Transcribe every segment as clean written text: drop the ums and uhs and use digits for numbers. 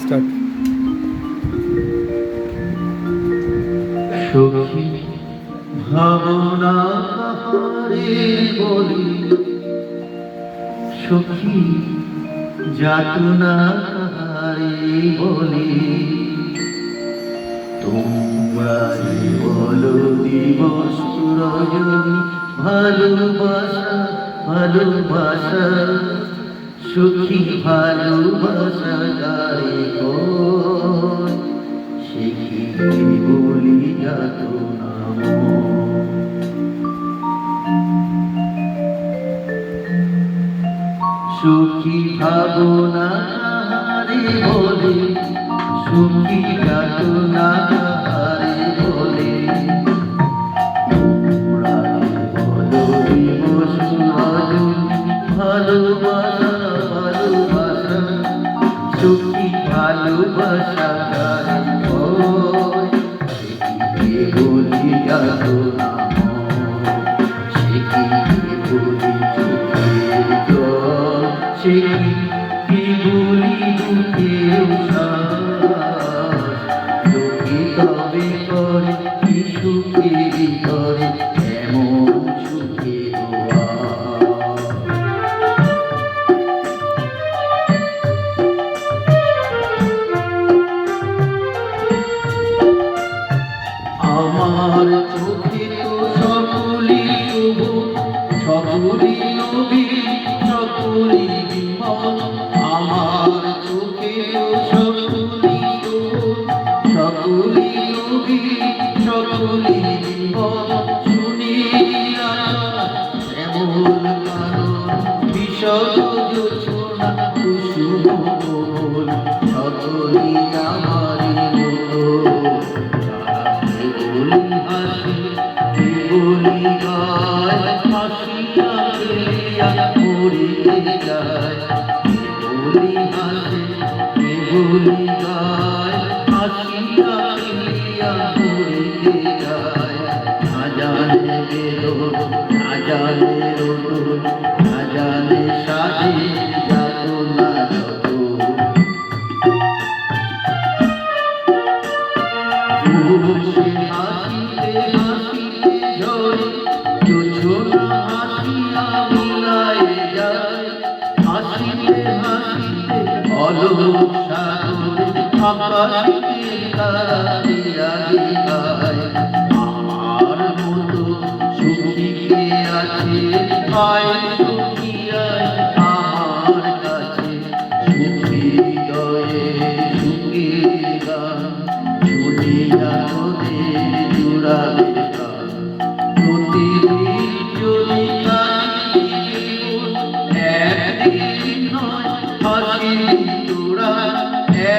Start. সখী ভাবনা কাহারে বলি, সখী যাতনা কাহারে বলি, তোমরাই বলো দিবস রজনী ভালোবাসা ভালোবাসা, সখী ভালোবাসা গায়ে কই, সে কি বলি যাতনা সুখী ভাবনা কাহারে বলে, সুখী যাতনা কাহারে বলে, তোমরা বলো দিবস রজনী ভালোবাসা ভালোবাসা, সুখী ভালোবাসা গায়ে কই, সে কি বলি যাতনা সে কি বলি চোখের জল, সে কি বলি দুঃখের শ্বাস, লোকে তবে করে কি সুখেরই করে এমন সুখের আমার চোখে তো সকলি শুভ, সকলি নবী সকলি বিমল, আমার চোখে তো সকলি শুভ, সকলি নবী সকলি বিমল, শুনিয়া এমন কারণ বিষয় জোছনা কুসুম কোমল, সকলি আমারই মতো বলি হাসি বলি গায়, হাসিয়া খেলিয়া মরিতে যায়, বলি হাসি বলি গায়, হাসিয়া খেলিয়া মরিতে যায়, না জানে বেদন না জানে রোদন, না জানে সাধে যাতনা যত, সে হাসিতে হাসিতে ঝরে জোছনা হাসিয়া মিলায়ে যায়, হাসিতে হাসিতে অলোক সাগরে আকাশে তারা দিয়া গায়, আমার মতো সুখী কে আছে আয় সুখী আয় আমার কাছে, সুখী হৃদয়ে সুখের গান শুনিয়া তোদের জুড়াবে প্রাণ, প্রতিদিন যদি কাঁদি জীবন একদিন নয় হাসি তোরা,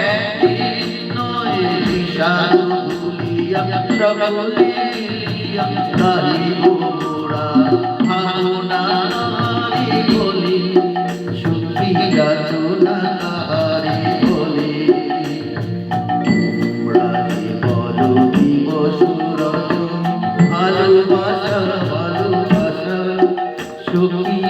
একদিন নয় বিষাদ ভুলিয়া সকলে মিলিয়া গাহিব মোরা ভাবনা কাহারে বলি, সুখী যাতনা কাহারে বলি, তোমরা বলো দিবস রজনী ভালোবাসা ভালোবাসা, সখী